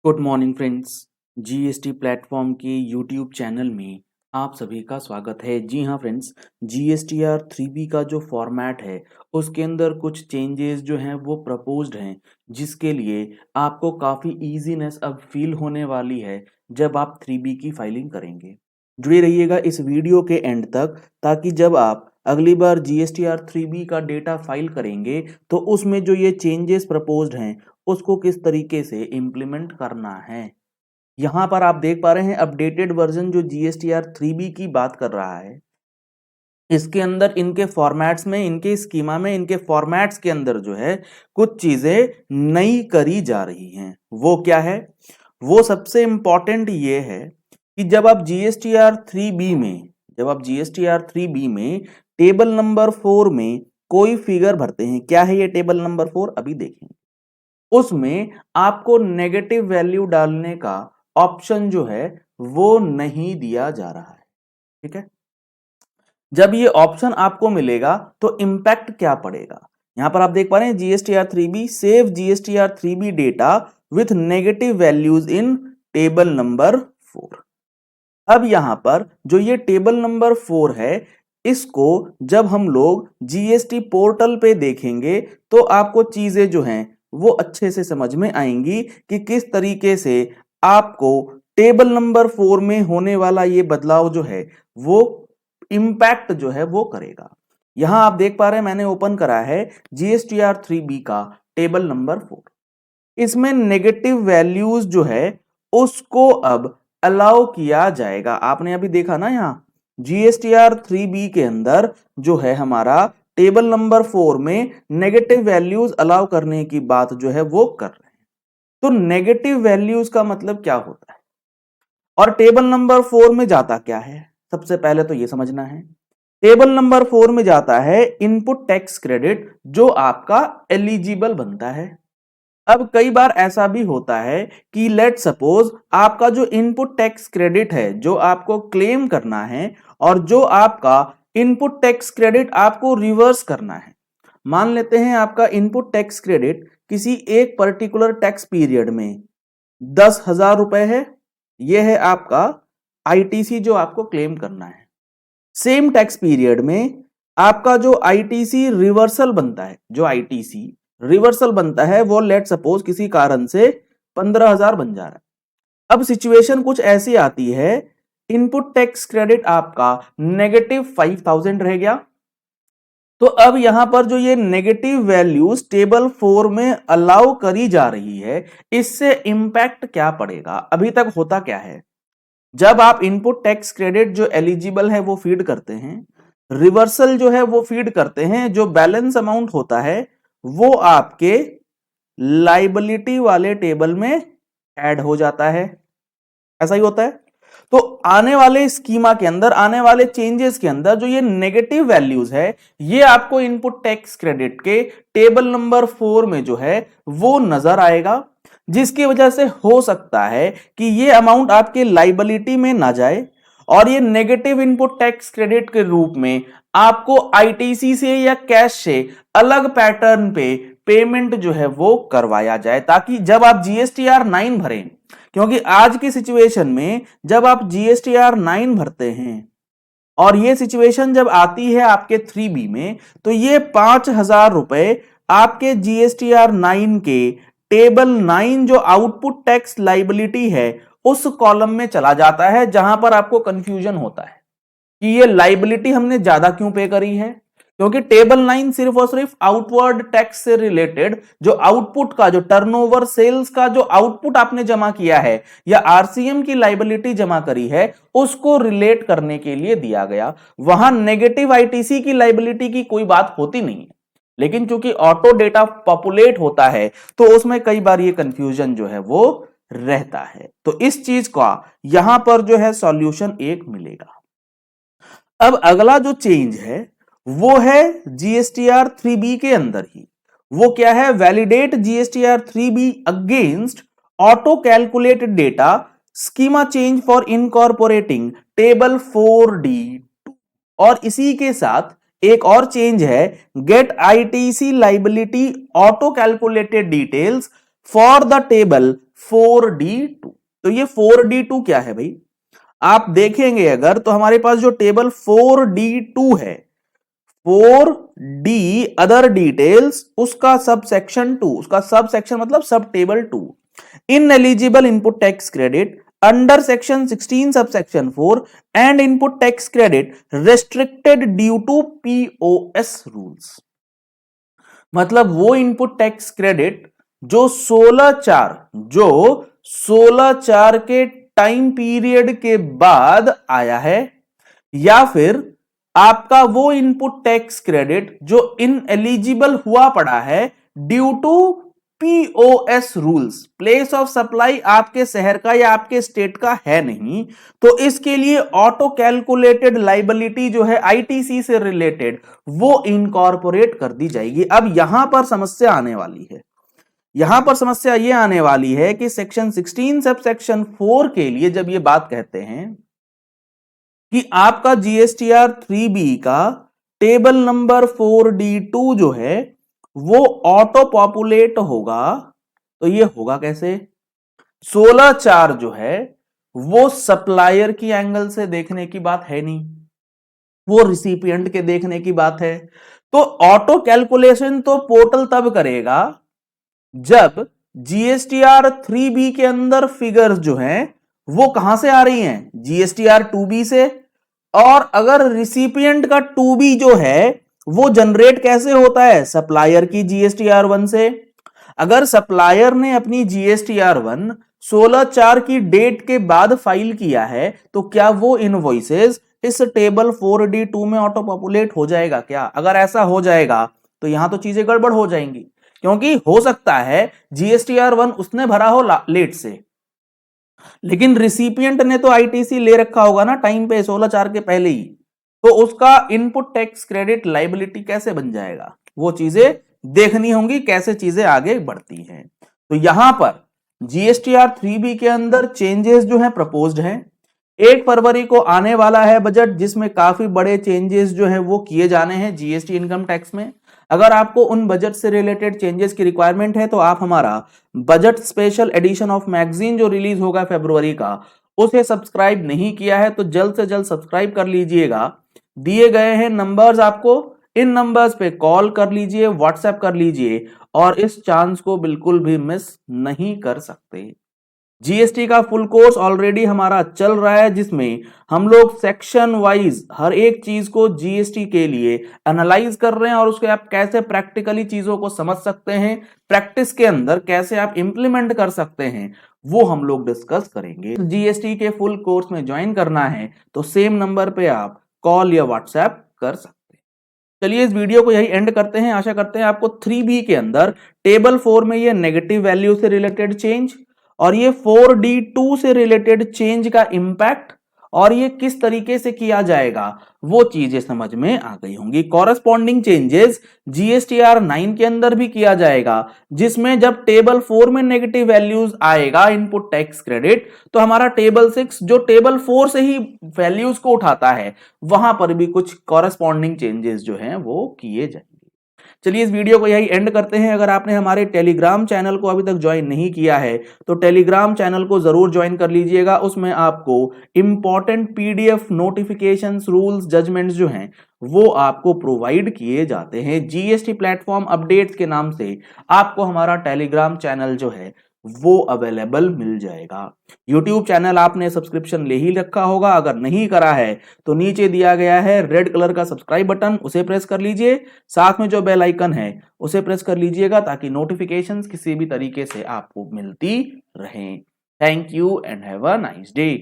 Good morning friends. GST platform के YouTube channel में आप सभी का स्वागत है। जी हाँ फ्रेंड्स, जीएसटीआर 3B का जो फॉर्मेट है उसके अंदर कुछ चेंजेस जो हैं वो प्रपोज्ड हैं, जिसके लिए आपको काफ़ी इजीनेस अब फील होने वाली है जब आप 3B की फाइलिंग करेंगे। जुड़े रहिएगा इस वीडियो के एंड तक, ताकि जब आप अगली बार जीएसटीआर 3B का डेटा फाइल करेंगे तो उसमें जो ये चेंजेस प्रपोज्ड हैं उसको किस तरीके से इम्प्लीमेंट करना है। यहाँ पर आप देख पा रहे हैं अपडेटेड वर्जन जो जीएसटीआर 3B की बात कर रहा है। इसके अंदर इनके फॉर्मेट्स में, इनके स्कीमा में, इनके फॉर्मेट्स के अंदर जो है कुछ चीजें नई करी जा रही हैं। वो क्या है? वो सबसे इंपॉर्टेंट ये है कि जब आप जीएसटीआर 3B में टेबल नंबर 4 में कोई फिगर भरते हैं, क्या है ये टेबल नंबर 4 अभी देखेंगे। उसमें आपको नेगेटिव वैल्यू डालने का ऑप्शन जो है वो नहीं दिया जा रहा है। ठीक है, जब ये ऑप्शन आपको मिलेगा तो इंपैक्ट क्या पड़ेगा? यहां पर आप देख पा रहे हैं GSTR 3B save GSTR 3B data with negative values in table number 4। अब यहां पर जो ये टेबल नंबर 4 है, इसको जब हम लोग जीएसटी पोर्टल पे देखेंगे तो आपको चीजें जो हैं वो अच्छे से समझ में आएंगी कि किस तरीके से आपको टेबल नंबर 4 में होने वाला ये बदलाव जो है वो इंपैक्ट जो है वो करेगा। यहां आप देख पा रहे हैं मैंने ओपन करा है जीएसटीआर 3B का टेबल नंबर 4। इसमें नेगेटिव वैल्यूज जो है उसको अब अलाउ किया जाएगा। आपने अभी देखा ना, यहां जीएसटीआर 3B के अंदर जो है हमारा टेबल नंबर 4 में नेगेटिव वैल्यूज अलाउ करने की बात जो है वो कर रहे हैं। तो नेगेटिव वैल्यूज का मतलब क्या होता है और टेबल नंबर 4 में जाता क्या है? सबसे पहले तो ये समझना है। टेबल नंबर 4 में जाता है इनपुट टैक्स क्रेडिट जो आपका एलिजिबल बनता है। अब कई बार ऐसा भी होता है कि लेट सपोज आपका जो इनपुट टैक्स क्रेडिट है जो आपको क्लेम करना है और जो आपका इनपुट टैक्स क्रेडिट आपको रिवर्स करना है। मान लेते हैं आपका इनपुट टैक्स क्रेडिट किसी एक पर्टिकुलर टैक्स पीरियड में 10,000 रुपए है। यह है आपका आईटीसी जो आपको क्लेम करना है। सेम टैक्स पीरियड में आपका जो आईटीसी रिवर्सल बनता है, वो लेट सपोज किसी कारण से 15,000 बन जा रहा है। अब सिचुएशन कुछ ऐसी आती है, इनपुट टैक्स क्रेडिट आपका -5,000 रह गया। तो अब यहां पर जो ये नेगेटिव वैल्यूज टेबल 4 में अलाउ करी जा रही है, इससे इंपैक्ट क्या पड़ेगा? अभी तक होता क्या है, जब आप इनपुट टैक्स क्रेडिट जो एलिजिबल है वो फीड करते हैं, रिवर्सल जो है वो फीड करते हैं, जो बैलेंस अमाउंट होता है वो आपके लाइबिलिटी वाले टेबल में ऐड हो जाता है। ऐसा ही होता है। तो आने वाले स्कीमा के अंदर, आने वाले चेंजेस के अंदर जो ये नेगेटिव वैल्यूज है, ये आपको इनपुट टैक्स क्रेडिट के टेबल नंबर 4 में जो है वो नजर आएगा, जिसकी वजह से हो सकता है कि ये अमाउंट आपके लाइबिलिटी में ना जाए और ये नेगेटिव इनपुट टैक्स क्रेडिट के रूप में आपको आईटीसी से या कैश से अलग पैटर्न पे पेमेंट जो है वो करवाया जाए, ताकि जब आप जीएसटीआर 9 भरें, क्योंकि आज की सिचुएशन में जब आप जीएसटीआर 9 भरते हैं और ये सिचुएशन जब आती है आपके 3B में, तो ये 5,000 रुपए आपके जीएसटीआर 9 के टेबल 9 जो आउटपुट टैक्स लाइबिलिटी है उस कॉलम में चला जाता है, जहां पर आपको कंफ्यूजन होता है कि ये लाइबिलिटी हमने ज्यादा क्यों पे करी है। क्योंकि टेबल 9 सिर्फ और सिर्फ आउटवर्ड टैक्स से रिलेटेड जो आउटपुट का, जो टर्नओवर सेल्स का जो आउटपुट आपने जमा किया है या आरसीएम की लाइबिलिटी जमा करी है, उसको रिलेट करने के लिए दिया गया। वहां नेगेटिव आईटीसी की लाइबिलिटी की कोई बात होती नहीं है, लेकिन चूंकि ऑटो डेटा पॉपुलेट होता है तो उसमें कई बार ये कंफ्यूजन जो है वो रहता है। तो इस चीज का यहां पर जो है सॉल्यूशन एक मिलेगा। अब अगला जो चेंज है वो है जीएसटीआर 3B के अंदर ही। वो क्या है? Validate GSTR 3B against auto calculated data schema change for incorporating table 4D। और इसी के साथ एक और चेंज है, get ITC liability auto calculated details for the table 4D2। तो ये 4D2 क्या है भाई, आप देखेंगे अगर तो हमारे पास जो टेबल 4D2 है, 4D अदर डिटेल्स, उसका सब सेक्शन 2, उसका सब सेक्शन मतलब sub table 2, in eligible input tax credit under section 16 subsection 4 and input tax credit restricted due to POS rules. मतलब वो इनपुट टैक्स क्रेडिट जो 16/4 के time period के बाद आया है, या फिर आपका वो इनपुट टैक्स क्रेडिट जो इनएलिजिबल हुआ पड़ा है due to POS rules, place of supply आपके शहर का या आपके स्टेट का है नहीं, तो इसके लिए ऑटो कैलकुलेटेड लाइबिलिटी जो है आईटीसी से रिलेटेड वो इनकॉर्पोरेट कर दी जाएगी। अब यहां पर समस्या आने वाली है, यहां पर समस्या ये आने वाली है कि सेक्शन 16 सब सेक्शन 4 के लिए जब ये बात कहते हैं कि आपका जीएसटीआर 3बी का टेबल नंबर 4D2 जो है वो ऑटो पॉपुलेट होगा, तो ये होगा कैसे? 16/4 जो है वो सप्लायर की एंगल से देखने की बात है नहीं, वो रिसिपिएंट के देखने की बात है। तो ऑटो कैलकुलेशन तो पोर्टल तब करेगा जब जीएसटीआर 3बी के अंदर फिगर्स जो हैं वो कहां से आ रही हैं? जीएसटीआर 2बी से। और अगर रिसिपिएंट का 2बी जो है वो जनरेट कैसे होता है? सप्लायर की जीएसटीआर 1 से। अगर सप्लायर ने अपनी जीएसटीआर 1 16/4 की डेट के बाद फाइल किया है तो क्या वो इनवॉइसेस इस टेबल 4D2 में ऑटो पॉपुलेट हो जाएगा क्या? अगर ऐसा हो जाएगा तो यहां तो चीजें गड़बड़ हो जाएंगी, क्योंकि हो सकता है जीएसटीआर 1 उसने भरा हो लेट से, लेकिन रिसिपिएंट ने तो आईटीसी ले रखा होगा ना टाइम पे 16/4 के पहले ही, तो उसका इनपुट टैक्स क्रेडिट लायबिलिटी कैसे बन जाएगा? वो चीजें देखनी होंगी कैसे चीजें आगे बढ़ती हैं। तो यहां पर जीएसटीआर 3बी के अंदर चेंजेस जो है प्रपोज्ड हैं। 1 फरवरी को आने वाला है बजट, जिसमें काफी बड़े चेंजेस जो है वो किए जाने हैं जीएसटी इनकम टैक्स में। अगर आपको उन बजट से रिलेटेड चेंजेस की रिक्वायरमेंट है तो आप हमारा budget special edition of magazine जो रिलीज होगा फरवरी का, उसे सब्सक्राइब नहीं किया है तो जल्द से जल्द सब्सक्राइब कर लीजिएगा। दिए गए हैं नंबर्स आपको, इन नंबर्स पे कॉल कर लीजिए, व्हाट्सएप कर लीजिए और इस चांस को बिल्कुल भी मिस नहीं कर सकते। जीएसटी का फुल कोर्स ऑलरेडी हमारा चल रहा है, जिसमें हम लोग सेक्शन वाइज हर एक चीज को जीएसटी के लिए एनालाइज कर रहे हैं और उसके आप कैसे प्रैक्टिकली चीजों को समझ सकते हैं, प्रैक्टिस के अंदर कैसे आप इंप्लीमेंट कर सकते हैं, वो हम लोग डिस्कस करेंगे। जीएसटी के फुल कोर्स में ज्वाइन करना है तो सेम नंबर पे आप कॉल या व्हाट्सएप कर सकते हैं। चलिए इस वीडियो को यही एंड करते हैं। आशा करते हैं आपको 3बी के अंदर टेबल 4 में ये नेगेटिव वैल्यू से रिलेटेड चेंज और ये 4D2 से रिलेटेड चेंज का इंपैक्ट और ये किस तरीके से किया जाएगा वो चीजें समझ में आ गई होंगी। कॉरेस्पॉन्डिंग चेंजेस जीएसटीआर 9 के अंदर भी किया जाएगा, जिसमें जब टेबल 4 में नेगेटिव वैल्यूज आएगा इनपुट टैक्स क्रेडिट, तो हमारा टेबल 6 जो टेबल 4 से ही वैल्यूज को उठाता है वहां पर भी कुछ कॉरेस्पॉन्डिंग चेंजेस जो हैं वो किए जाएंगे। चलिए इस वीडियो को यही एंड करते हैं। अगर आपने हमारे टेलीग्राम चैनल को अभी तक ज्वाइन नहीं किया है तो टेलीग्राम चैनल को जरूर ज्वाइन कर लीजिएगा। उसमें आपको important PDF notifications, rules, judgements जो हैं वो आपको प्रोवाइड किए जाते हैं। जीएसटी प्लेटफॉर्म अपडेट्स के नाम से आपको हमारा टेलीग्राम चैनल जो है वो अवेलेबल मिल जाएगा। YouTube चैनल आपने सब्सक्रिप्शन ले ही रखा होगा, अगर नहीं करा है तो नीचे दिया गया है रेड कलर का सब्सक्राइब बटन, उसे प्रेस कर लीजिए। साथ में जो बेल आइकन है उसे प्रेस कर लीजिएगा ताकि नोटिफिकेशंस किसी भी तरीके से आपको मिलती रहें। Thank you and have a nice day.